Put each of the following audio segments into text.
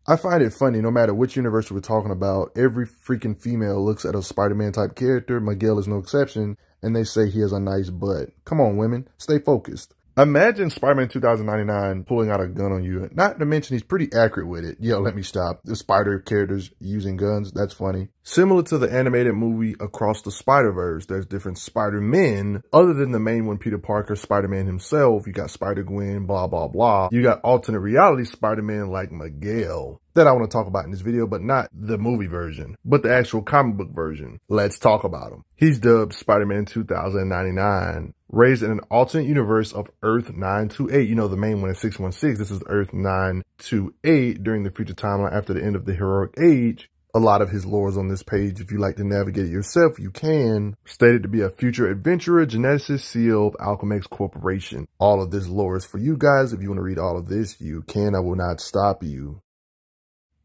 I find it funny, no matter which universe we're talking about, every freaking female looks at a Spider-Man type character, Miguel is no exception, and they say he has a nice butt. Come on, women, stay focused. Imagine Spider-Man 2099 pulling out a gun on you. Not to mention he's pretty accurate with it. Yo, let me stop. The spider characters using guns, that's funny. Similar to the animated movie Across the Spider-Verse, there's different Spider-Men. Other than the main one, Peter Parker, Spider-Man himself, you got Spider-Gwen, blah, blah, blah. You got alternate reality Spider-Man like Miguel that I want to talk about in this video, but not the movie version, but the actual comic book version. Let's talk about him. He's dubbed Spider-Man 2099. Raised in an alternate universe of Earth 928. You know, the main one is 616. This is Earth 928 during the future timeline after the end of the heroic age. A lot of his lore is on this page. If you like to navigate it yourself, you can. Stated to be a future adventurer, geneticist, CEO of Alchemax Corporation. All of this lore is for you guys. If you want to read all of this, you can. I will not stop you.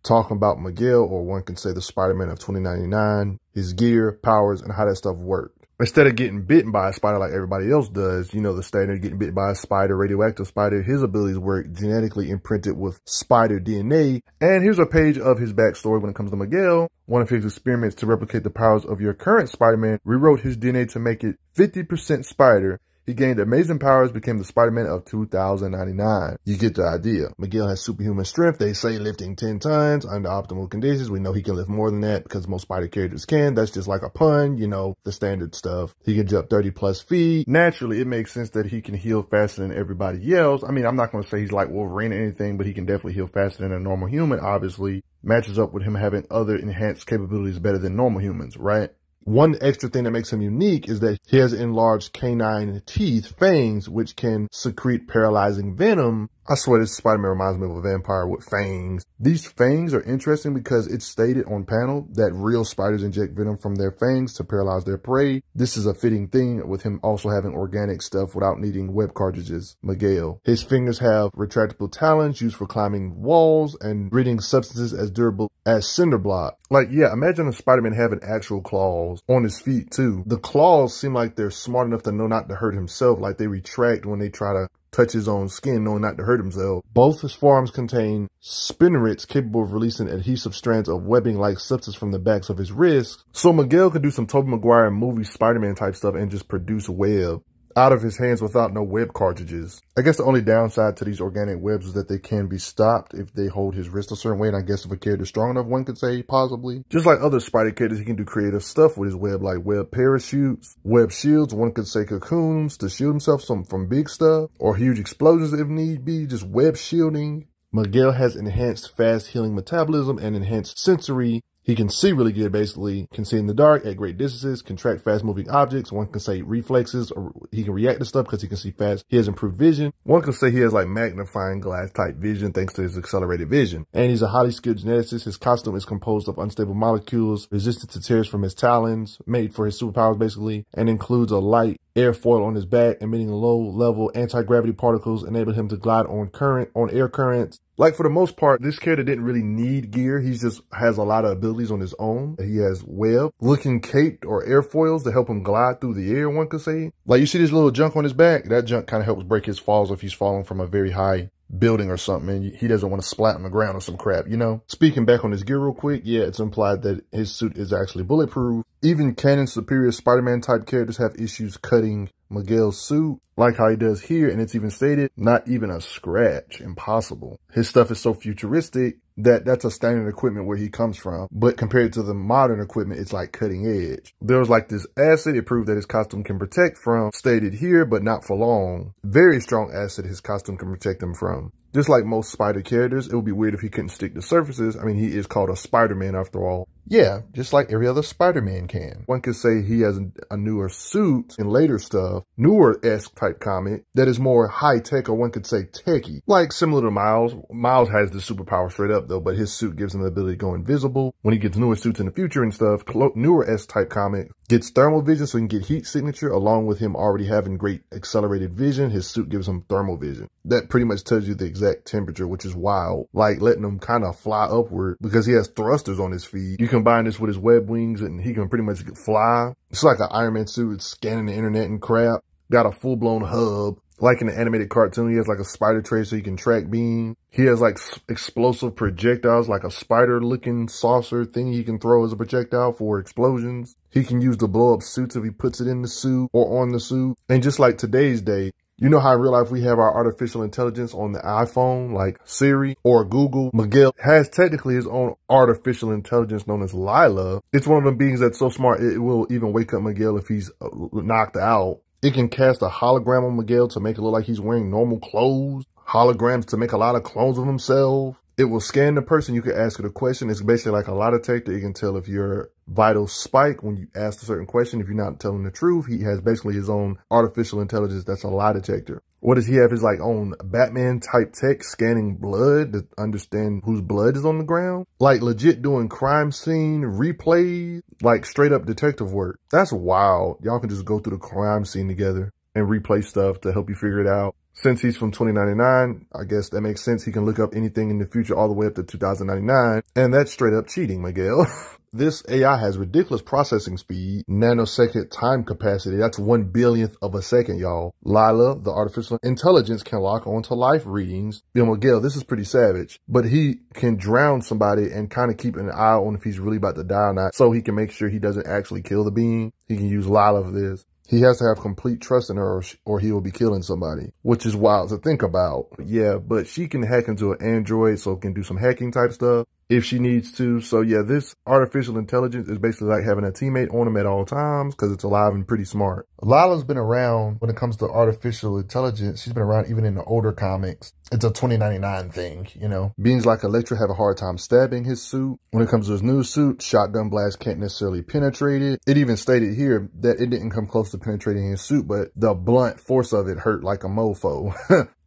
Talking about Miguel, or one can say the Spider-Man of 2099, his gear, powers, and how that stuff worked. Instead of getting bitten by a spider like everybody else does, you know, the standard getting bitten by a spider, radioactive spider, his abilities were genetically imprinted with spider DNA. And here's a page of his backstory when it comes to Miguel. One of his experiments to replicate the powers of your current Spider-Man rewrote his DNA to make it 50% spider. He gained amazing powers, became the Spider-Man of 2099. You get the idea. Miguel has superhuman strength. They say lifting 10 tons under optimal conditions. We know he can lift more than that because most spider characters can. That's just like a pun, you know, the standard stuff. He can jump 30 plus feet. Naturally, it makes sense that he can heal faster than everybody else. I mean, I'm not going to say he's like Wolverine or anything, but he can definitely heal faster than a normal human, obviously. Matches up with him having other enhanced capabilities better than normal humans, right? One extra thing that makes him unique is that he has enlarged canine teeth, fangs, which can secrete paralyzing venom. I swear this Spider-Man reminds me of a vampire with fangs. These fangs are interesting because it's stated on panel that real spiders inject venom from their fangs to paralyze their prey. This is a fitting thing with him also having organic stuff without needing web cartridges. Miguel. His fingers have retractable talons used for climbing walls and reading substances as durable as cinder block. Like, yeah, imagine a Spider-Man having actual claws on his feet too. The claws seem like they're smart enough to know not to hurt himself, like they retract when they try to touch his own skin, knowing not to hurt himself. Both his forearms contain spinnerets capable of releasing adhesive strands of webbing-like substance from the backs of his wrists. So Miguel could do some Tobey Maguire movie Spider-Man type stuff and just produce web out of his hands without no web cartridges. I guess the only downside to these organic webs is that they can be stopped if they hold his wrist a certain way, and I guess if a character's strong enough, one could say, possibly. Just like other spider characters, he can do creative stuff with his web, like web parachutes, web shields, one could say cocoons to shield himself from big stuff, or huge explosions if need be, just web shielding. Miguel has enhanced fast healing metabolism and enhanced sensory. He can see really good, basically. Can see in the dark at great distances, can track fast-moving objects. One can say reflexes, or he can react to stuff because he can see fast. He has improved vision. One can say he has like magnifying glass type vision thanks to his accelerated vision. And he's a highly skilled geneticist. His costume is composed of unstable molecules, resistant to tears from his talons, made for his superpowers, basically, and includes a light airfoil on his back, emitting low-level anti-gravity particles, enabling him to glide on air currents. Like, for the most part, this character didn't really need gear. He just has a lot of abilities on his own. He has web-looking cape or airfoils to help him glide through the air, one could say. Like, you see this little junk on his back? That junk kind of helps break his falls if he's falling from a very high building or something, and he doesn't want to splat on the ground or some crap, you know? Speaking back on his gear real quick, yeah, it's implied that his suit is actually bulletproof. Even canon superior Spider-Man type characters have issues cutting Miguel's suit, like how he does here, and it's even stated, not even a scratch, impossible. His stuff is so futuristic that that's a standard equipment where he comes from, but compared to the modern equipment, it's like cutting edge. There was like this acid, it proved that his costume can protect from, stated here, but not for long. Very strong acid his costume can protect him from. Just like most spider characters, it would be weird if he couldn't stick to surfaces. I mean, he is called a Spider-Man after all. Yeah, just like every other Spider-Man can. One could say he has a newer suit in later stuff, newer-esque type comic that is more high-tech, or one could say techie. Like similar to Miles. Miles has the superpower straight up though, but his suit gives him the ability to go invisible. When he gets newer suits in the future and stuff, newer-esque type comic gets thermal vision so he can get heat signature, along with him already having great accelerated vision. His suit gives him thermal vision. That pretty much tells you the exact temperature, which is wild. Like letting him kind of fly upward because he has thrusters on his feet. You combine this with his web wings and he can pretty much fly. It's like an Iron Man suit. It's scanning the internet and crap. Got a full-blown hub, Like in the animated cartoon, he has like a spider tray so he can track beams. He has like explosive projectiles, like a spider-looking saucer thing he can throw as a projectile for explosions. He can use the blow-up suits if he puts it in the suit or on the suit. And just like today's day, you know how in real life we have our artificial intelligence on the iPhone, like Siri or Google? Miguel has technically his own artificial intelligence known as Lila. It's one of the beings that's so smart it will even wake up Miguel if he's knocked out. It can cast a hologram on Miguel to make it look like he's wearing normal clothes. Holograms to make a lot of clones of himself. It will scan the person. You can ask it a question. It's basically like a lie detector. It can tell if your vitals spike when you ask a certain question. If you're not telling the truth, he has basically his own artificial intelligence that's a lie detector. What does he have? His like own Batman type tech scanning blood to understand whose blood is on the ground. Like legit doing crime scene replays, like straight up detective work. That's wild. Y'all can just go through the crime scene together and replay stuff to help you figure it out. Since he's from 2099, I guess that makes sense. He can look up anything in the future all the way up to 2099. And that's straight up cheating, Miguel. This AI has ridiculous processing speed, nanosecond time capacity. That's 1/1000th of a second, y'all. Lila, the artificial intelligence, can lock onto life readings. Miguel, this is pretty savage, but he can drown somebody and kind of keep an eye on if he's really about to die or not, so he can make sure he doesn't actually kill the being. He can use Lila for this. He has to have complete trust in her or he will be killing somebody, which is wild to think about. Yeah, but she can hack into an android, so can do some hacking type stuff if she needs to. So yeah, this artificial intelligence is basically like having a teammate on him at all times because it's alive and pretty smart. Lila's been around when it comes to artificial intelligence. She's been around even in the older comics. It's a 2099 thing, you know. Beings like Elektra have a hard time stabbing his suit. When it comes to his new suit, shotgun blast can't necessarily penetrate it. It even stated here that it didn't come close to penetrating his suit, but the blunt force of it hurt like a mofo.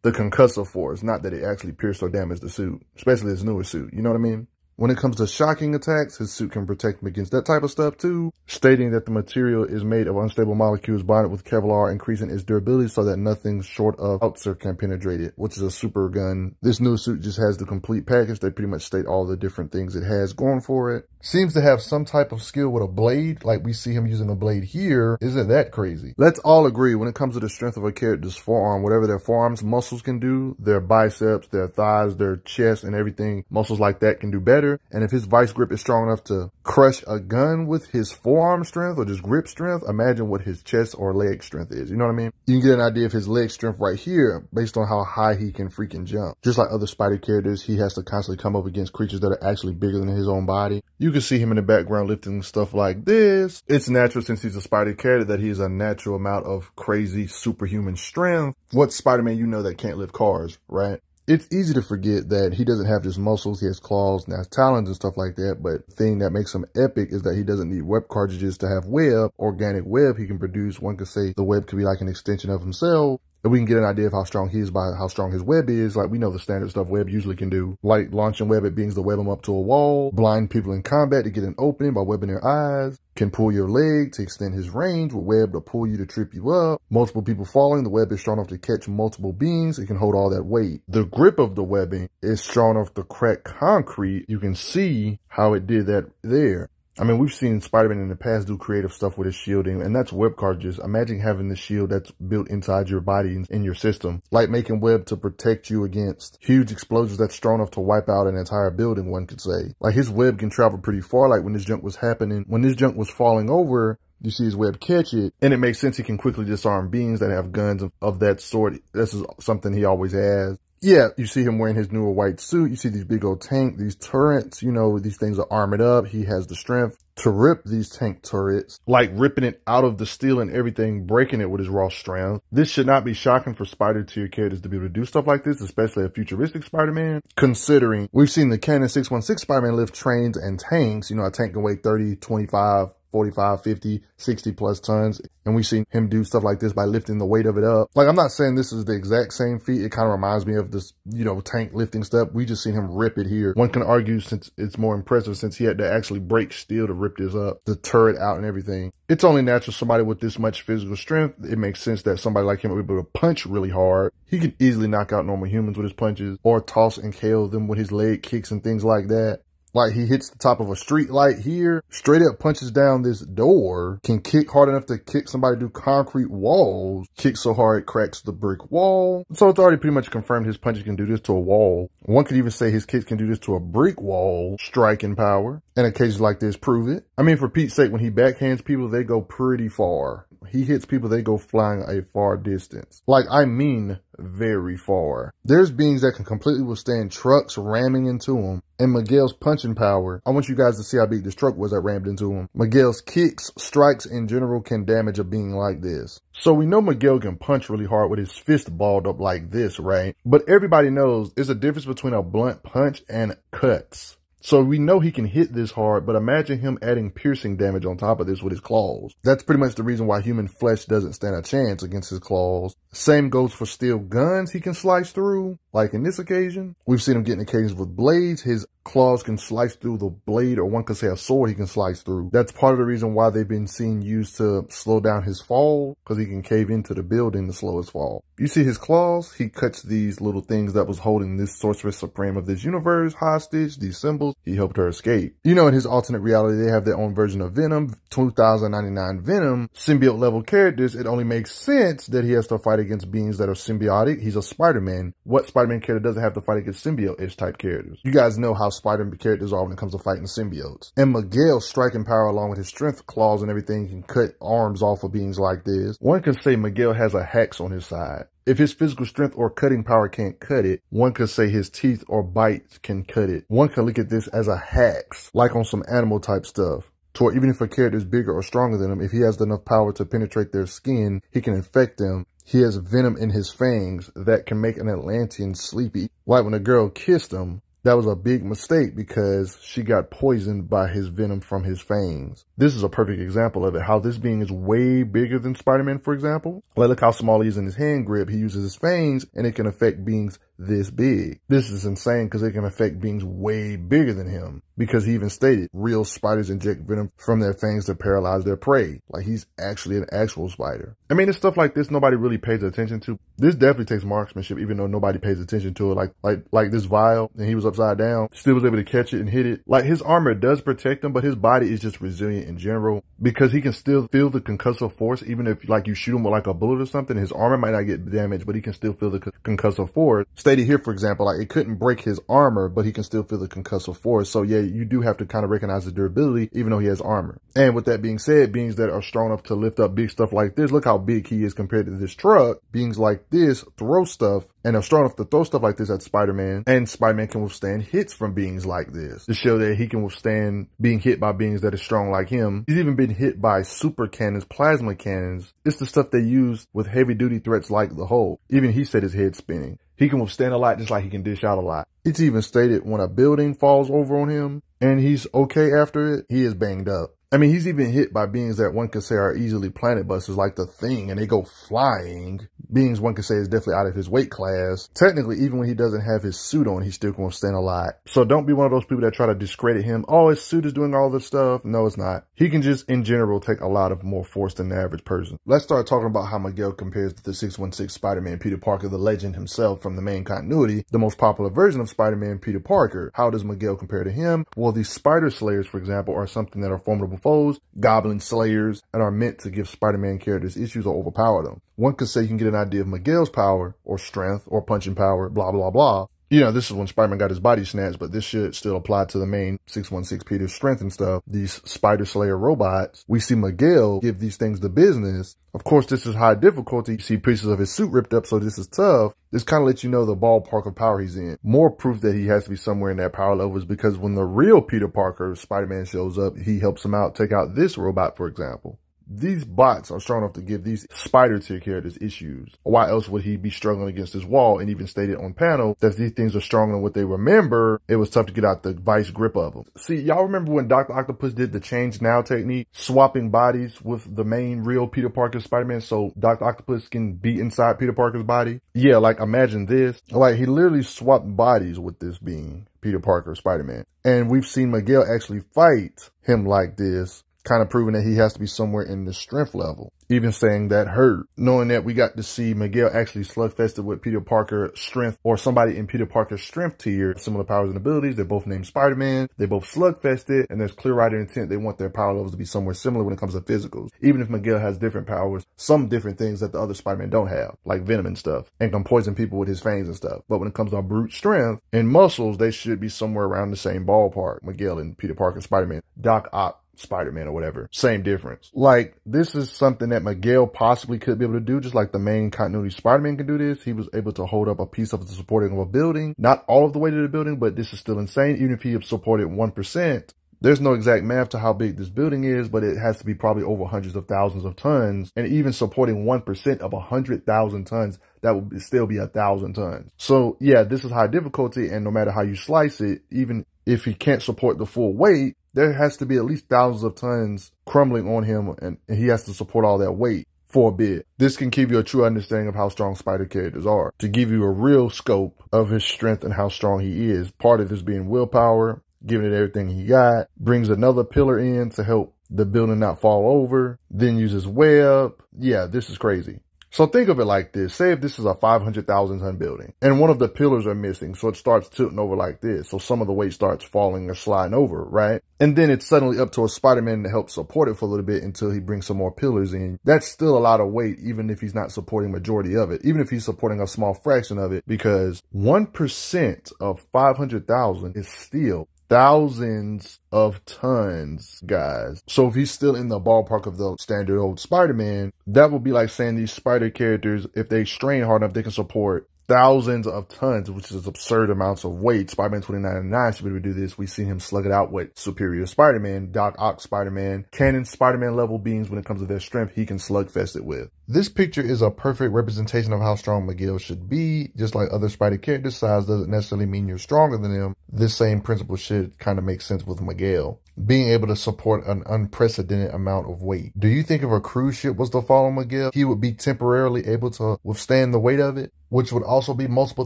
The concussive force, not that it actually pierced or damaged the suit, especially his newer suit, you know what I mean? When it comes to shocking attacks, his suit can protect him against that type of stuff too, stating that the material is made of unstable molecules bonded with Kevlar, increasing its durability so that nothing short of Howitzer can penetrate it, which is a super gun. This new suit just has the complete package. They pretty much state all the different things it has going for it. Seems to have some type of skill with a blade, like we see him using a blade here. Isn't that crazy? Let's all agree when it comes to the strength of a character's forearm, whatever their forearms muscles can do, their biceps, their thighs, their chest, and everything, muscles like that can do better. And if his vice grip is strong enough to crush a gun with his forearm strength or just grip strength, imagine what his chest or leg strength is. You know what I mean? You can get an idea of his leg strength right here based on how high he can freaking jump. Just like other spider characters, he has to constantly come up against creatures that are actually bigger than his own body. You can see him in the background lifting stuff like this. It's natural since he's a spider character that he has a natural amount of crazy superhuman strength. What Spider-Man you know that can't lift cars, right? It's easy to forget that he doesn't have just muscles, he has claws and has talons and stuff like that, but the thing that makes him epic is that he doesn't need web cartridges to have web, organic web he can produce. One could say the web could be like an extension of himself. And we can get an idea of how strong he is by how strong his web is. Like we know the standard stuff web usually can do, like launching web at beings to web them up to a wall, blind people in combat to get an opening by webbing their eyes, can pull your leg to extend his range with web to pull you to trip you up. Multiple people falling, the web is strong enough to catch multiple beings. It can hold all that weight. The grip of the webbing is strong enough to crack concrete. You can see how it did that there. I mean, we've seen Spider-Man in the past do creative stuff with his shielding, and that's web cartridges. Imagine having the shield that's built inside your body in your system, like making web to protect you against huge explosions that's strong enough to wipe out an entire building, one could say. Like his web can travel pretty far, like when this junk was happening, when this junk was falling over, you see his web catch it, and it makes sense he can quickly disarm beings that have guns of that sort. This is something he always has. Yeah, you see him wearing his newer white suit. You see these big old tank, these turrets, you know, these things are armored up. He has the strength to rip these tank turrets, like ripping it out of the steel and everything, breaking it with his raw strength. This should not be shocking for Spider tier characters to be able to do stuff like this, especially a futuristic Spider-Man, considering we've seen the Canon 616 Spider-Man lift trains and tanks. You know, a tank can weigh 30, 25, 45, 50, 60 plus tons. And we've seen him do stuff like this by lifting the weight of it up. Like, I'm not saying this is the exact same feat. It kind of reminds me of this, you know, tank lifting stuff. We just seen him rip it here. One can argue since it's more impressive since he had to actually break steel to rip this up, the turret out and everything. It's only natural somebody with this much physical strength. It makes sense that somebody like him would be able to punch really hard. He can easily knock out normal humans with his punches or toss and KO them with his leg kicks and things like that. Like he hits the top of a street light here, straight up punches down this door, can kick hard enough to kick somebody through concrete walls, kick so hard it cracks the brick wall. So it's already pretty much confirmed his punches can do this to a wall. One could even say his kicks can do this to a brick wall, striking power. And occasions like this prove it. I mean, for Pete's sake, when he backhands people, they go pretty far. He hits people, they go flying a far distance. Like, I mean, very far. There's beings that can completely withstand trucks ramming into them. And Miguel's punching power, I want you guys to see how big this truck was that rammed into him. Miguel's kicks, strikes in general can damage a being like this. So we know Miguel can punch really hard with his fist balled up like this, right? But everybody knows there's a difference between a blunt punch and cuts. So we know he can hit this hard, but imagine him adding piercing damage on top of this with his claws. That's pretty much the reason why human flesh doesn't stand a chance against his claws. Same goes for steel guns he can slice through, like in this occasion. We've seen him getting occasions with blades. His claws can slice through the blade, or one could say a sword he can slice through. That's part of the reason why they've been seen used to slow down his fall, because he can cave into the building to slow his fall. You see his claws, he cuts these little things that was holding this sorceress supreme of this universe hostage, these symbols. He helped her escape. You know, in his alternate reality, they have their own version of Venom, 2099 Venom, symbiote level characters. It only makes sense that he has to fight against beings that are symbiotic. He's a Spider-Man. What Spider-Man character doesn't have to fight against symbiote-ish type characters? You guys know how Spider-Man characters are when it comes to fighting symbiotes. And Miguel's striking power, along with his strength, claws, and everything, can cut arms off of beings like this. One can say Miguel has a hex on his side. If his physical strength or cutting power can't cut it, one could say his teeth or bites can cut it. One could look at this as a hex, like on some animal type stuff. To where even if a character is bigger or stronger than him, if he has enough power to penetrate their skin, he can infect them. He has venom in his fangs that can make an Atlantean sleepy. Like when a girl kissed him, that was a big mistake because she got poisoned by his venom from his fangs. This is a perfect example of it, how this being is way bigger than Spider-Man, for example. Like, look how small he is in his hand grip. He uses his fangs, and it can affect beings this big. This is insane because it can affect beings way bigger than him, because he even stated real spiders inject venom from their fangs to paralyze their prey. Like, he's actually an actual spider. I mean, it's stuff like this nobody really pays attention to. This definitely takes marksmanship, even though nobody pays attention to it. Like this vial, and he was upside down, still was able to catch it and hit it. Like, his armor does protect him, but his body is just resilient in general, because he can still feel the concussive force. Even if, like, you shoot him with like a bullet or something, his armor might not get damaged, but he can still feel the concussive force. Stated here, for example, like, it couldn't break his armor, but he can still feel the concussive force. So yeah, you do have to kind of recognize his durability, even though he has armor. And with that being said, beings that are strong enough to lift up big stuff like this, look how big he is compared to this truck. Beings like this throw stuff, and are strong enough to throw stuff like this at Spider-Man, and Spider-Man can withstand hits from beings like this, to show that he can withstand being hit by beings that are strong like him. He's even been hit by super cannons, plasma cannons. It's the stuff they use with heavy-duty threats like the Hulk. Even he said his head spinning. He can withstand a lot just like he can dish out a lot. It's even stated when a building falls over on him and he's okay after it, he is banged up. I mean, he's even hit by beings that one could say are easily planet busters, like the Thing, and they go flying. Beings one could say is definitely out of his weight class. Technically, even when he doesn't have his suit on, he still can withstand a lot. So don't be one of those people that try to discredit him. Oh, his suit is doing all this stuff. No, it's not. He can just, in general, take a lot of more force than the average person. Let's start talking about how Miguel compares to the 616 Spider-Man Peter Parker, the legend himself from the main continuity, the most popular version of Spider-Man Peter Parker. How does Miguel compare to him? Well, these Spider Slayers, for example, are something that are formidable foes, goblin slayers, and are meant to give Spider-Man characters issues or overpower them. One could say you can get an idea of Miguel's power or strength or punching power, blah, blah, blah. You know, this is when Spider-Man got his body snatched, but this should still apply to the main 616 Peter's strength and stuff. These Spider Slayer robots, we see Miguel give these things the business. Of course, this is high difficulty. You see pieces of his suit ripped up, so this is tough. This kind of lets you know the ballpark of power he's in. More proof that he has to be somewhere in that power level is because when the real Peter Parker, Spider-Man, shows up, he helps him out, take out this robot, for example. These bots are strong enough to give these spider tier characters issues. Why else would he be struggling against this wall, and even stated on panel that these things are stronger than what they remember? It was tough to get out the vice grip of them. See, y'all remember when Dr. Octopus did the change now technique, swapping bodies with the main real Peter Parker Spider-Man so Dr. Octopus can be inside Peter Parker's body? Yeah, like imagine this. Like, he literally swapped bodies with this being, Peter Parker Spider-Man. And we've seen Miguel actually fight him like this kind of proving that he has to be somewhere in the strength level. Even saying that hurt. Knowing that we got to see Miguel actually slugfested with Peter Parker's strength, or somebody in Peter Parker's strength tier, similar powers and abilities. They're both named Spider-Man. They both slugfested, and there's clear writer intent. They want their power levels to be somewhere similar when it comes to physicals. Even if Miguel has different powers, some different things that the other Spider-Man don't have, like venom and stuff, and can poison people with his fangs and stuff. But when it comes to brute strength and muscles, they should be somewhere around the same ballpark. Miguel and Peter Parker Spider-Man. Doc Ock Spider-Man or whatever. Same difference. Like, this is something that Miguel possibly could be able to do, just like the main continuity Spider-Man can do this. He was able to hold up a piece of the supporting of a building. Not all of the way to the building, but this is still insane. Even if he supported 1%, there's no exact math to how big this building is, but it has to be probably over hundreds of thousands of tons. And even supporting 1% of 100,000 tons, that would still be 1,000 tons. So yeah, this is high difficulty, and no matter how you slice it, even if he can't support the full weight, there has to be at least thousands of tons crumbling on him, and he has to support all that weight for a bit. This can give you a true understanding of how strong Spider characters are, to give you a real scope of his strength and how strong he is. Part of this being willpower, giving it everything he got, brings another pillar in to help the building not fall over, then uses web. Yeah, this is crazy. So think of it like this. Say if this is a 500,000 ton building and one of the pillars are missing, so it starts tilting over like this. So some of the weight starts falling or sliding over, right? And then it's suddenly up to a Spider-Man to help support it for a little bit until he brings some more pillars in. That's still a lot of weight, even if he's not supporting majority of it, even if he's supporting a small fraction of it, because 1% of 500,000 is still thousands of tons, guys. So if he's still in the ballpark of the standard old Spider-Man, that would be like saying these Spider characters, if they strain hard enough, they can support thousands of tons, which is absurd amounts of weight. Spider-Man 2099 should be able to do this. We've seen him slug it out with Superior Spider-Man, Doc Ock Spider-Man, canon Spider-Man level beings when it comes to their strength, he can slugfest it with. This picture is a perfect representation of how strong Miguel should be. Just like other Spider characters, size doesn't necessarily mean you're stronger than them. This same principle should kind of make sense with Miguel, being able to support an unprecedented amount of weight. Do you think if a cruise ship was to fall on Miguel, he would be temporarily able to withstand the weight of it, which would also be multiple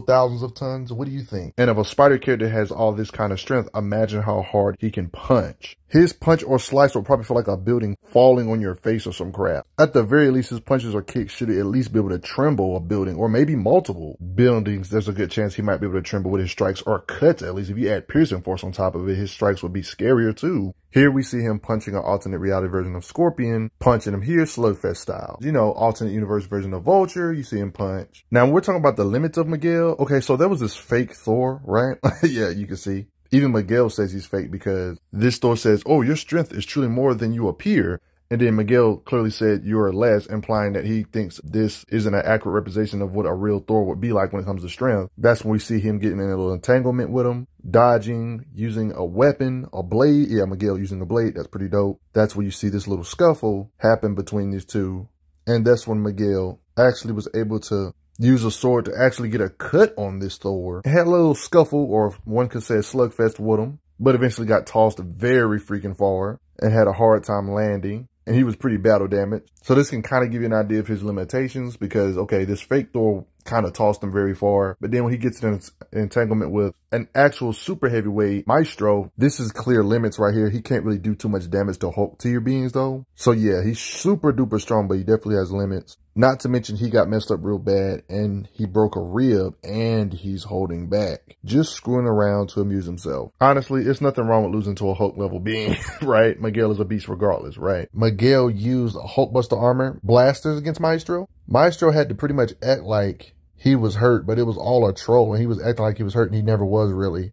thousands of tons? What do you think? And if a Spider character has all this kind of strength, imagine how hard he can punch. His punch or slice will probably feel like a building falling on your face or some crap. At the very least, his punches or kicks should at least be able to tremble a building, or maybe multiple buildings. There's a good chance he might be able to tremble with his strikes, or cuts at least. If you add piercing force on top of it, his strikes would be scarier too. Here we see him punching an alternate reality version of Scorpion, punching him here slugfest style. You know, alternate universe version of Vulture, you see him punch. Now, when we're talking about the limits of Miguel, okay, so there was this fake Thor, right? Yeah, you can see. Even Miguel says he's fake because this Thor says, oh, your strength is truly more than you appear. And then Miguel clearly said you are less, implying that he thinks this isn't an accurate representation of what a real Thor would be like when it comes to strength. That's when we see him getting in a little entanglement with him, dodging, using a weapon, a blade. Yeah, Miguel using a blade. That's pretty dope. That's when you see this little scuffle happen between these two. And that's when Miguel actually was able to use a sword to actually get a cut on this Thor. It had a little scuffle, or one could say a slugfest with him, but eventually got tossed very freaking far and had a hard time landing. And he was pretty battle damaged. So this can kind of give you an idea of his limitations because, okay, this fake Thor kind of tossed him very far. But then when he gets in an entanglement with an actual super heavyweight Maestro, this is clear limits right here. He can't really do too much damage to Hulk tier beings though. So yeah, he's super duper strong, but he definitely has limits. Not to mention he got messed up real bad and he broke a rib and he's holding back. Just screwing around to amuse himself. Honestly, it's nothing wrong with losing to a Hulk level being, right? Miguel is a beast regardless, right? Miguel used Hulkbuster armor blasters against Maestro. Maestro had to pretty much act like he was hurt, but it was all a troll and he was acting like he was hurt and he never was really.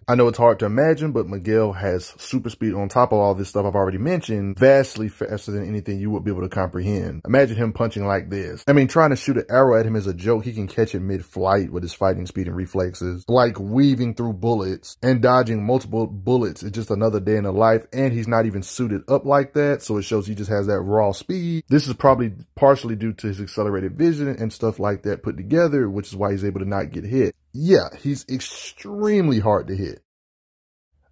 I know it's hard to imagine, but Miguel has super speed on top of all this stuff I've already mentioned, vastly faster than anything you would be able to comprehend. Imagine him punching like this. I mean, trying to shoot an arrow at him is a joke. He can catch it mid-flight with his fighting speed and reflexes. Like weaving through bullets and dodging multiple bullets is just another day in the life, and he's not even suited up like that, so it shows he just has that raw speed. This is probably partially due to his accelerated vision and stuff like that put together, which is why he's able to not get hit. Yeah, he's extremely hard to hit.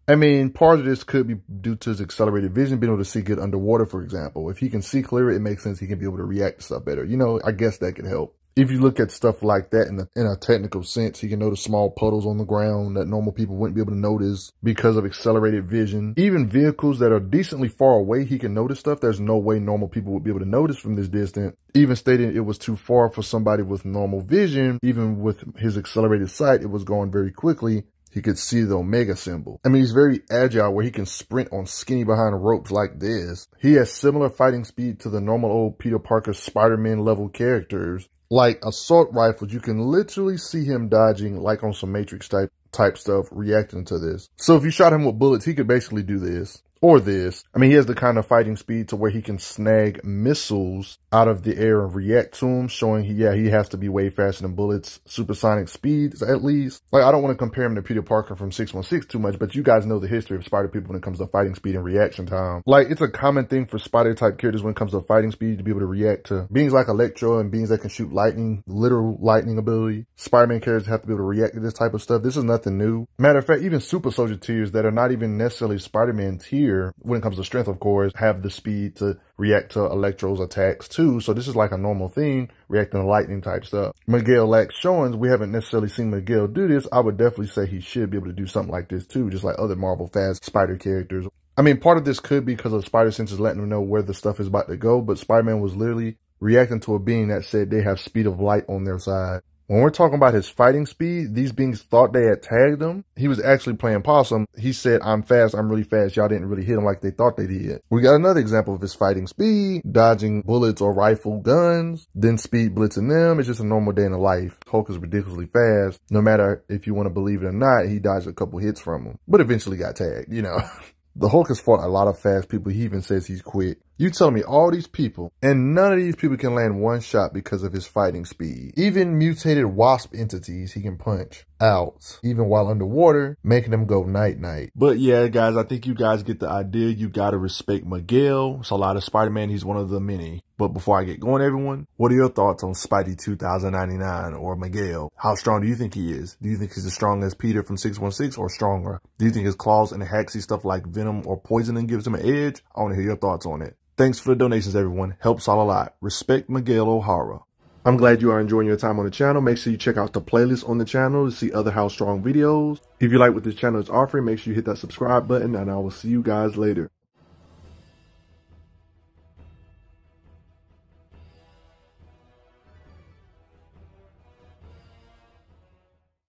I mean, part of this could be due to his accelerated vision, being able to see good underwater, for example. If he can see clearer, it makes sense he can be able to react to stuff better. You know, I guess that could help. If you look at stuff like that in a technical sense, he can notice small puddles on the ground that normal people wouldn't be able to notice because of accelerated vision. Even vehicles that are decently far away, he can notice stuff there's no way normal people would be able to notice from this distance. Even stating it was too far for somebody with normal vision, even with his accelerated sight, it was going very quickly. He could see the Omega symbol. I mean, he's very agile where he can sprint on skinny behind ropes like this. He has similar fighting speed to the normal old Peter Parker Spider-Man level characters. Like assault rifles, you can literally see him dodging like on some Matrix type stuff, reacting to this. So if you shot him with bullets, he could basically do this. Or this. I mean, he has the kind of fighting speed to where he can snag missiles out of the air and react to them, showing he has to be way faster than bullets, supersonic speeds at least. Like, I don't want to compare him to Peter Parker from 616 too much, but you guys know the history of Spider people when it comes to fighting speed and reaction time. Like, it's a common thing for Spider type characters when it comes to fighting speed to be able to react to beings like Electro and beings that can shoot lightning, literal lightning ability. Spider-Man characters have to be able to react to this type of stuff. This is nothing new. Matter of fact, even Super Soldier tiers that are not even necessarily Spider-Man tier, when it comes to strength, of course, have the speed to react to Electro's attacks too. So this is like a normal thing, reacting to lightning type stuff. Miguel lacks showings. We haven't necessarily seen Miguel do this. I would definitely say he should be able to do something like this too, just like other Marvel Fast Spider characters. I mean, part of this could be because of Spider senses letting him know where the stuff is about to go, but Spider-Man was literally reacting to a being that said they have speed of light on their side. When we're talking about his fighting speed, these beings thought they had tagged him. He was actually playing possum. He said, I'm fast, I'm really fast. Y'all didn't really hit him like they thought they did. We got another example of his fighting speed, dodging bullets or rifle guns, then speed blitzing them. It's just a normal day in the life. Hulk is ridiculously fast. No matter if you want to believe it or not, he dodged a couple hits from him, but eventually got tagged, you know. The Hulk has fought a lot of fast people. He even says he's quick. You telling me all these people, and none of these people can land one shot because of his fighting speed. Even mutated wasp entities he can punch out, even while underwater, making them go night-night. But yeah, guys, I think you guys get the idea. You gotta respect Miguel. It's a lot of Spider-Man. He's one of the many. But before I get going, everyone, what are your thoughts on Spidey 2099 or Miguel? How strong do you think he is? Do you think he's as strong as Peter from 616 or stronger? Do you think his claws and haxy stuff like venom or poisoning gives him an edge? I want to hear your thoughts on it. Thanks for the donations, everyone. Helps out a lot. Respect Miguel O'Hara. I'm glad you are enjoying your time on the channel. Make sure you check out the playlist on the channel to see other How Strong videos. If you like what this channel is offering, make sure you hit that subscribe button, and I will see you guys later.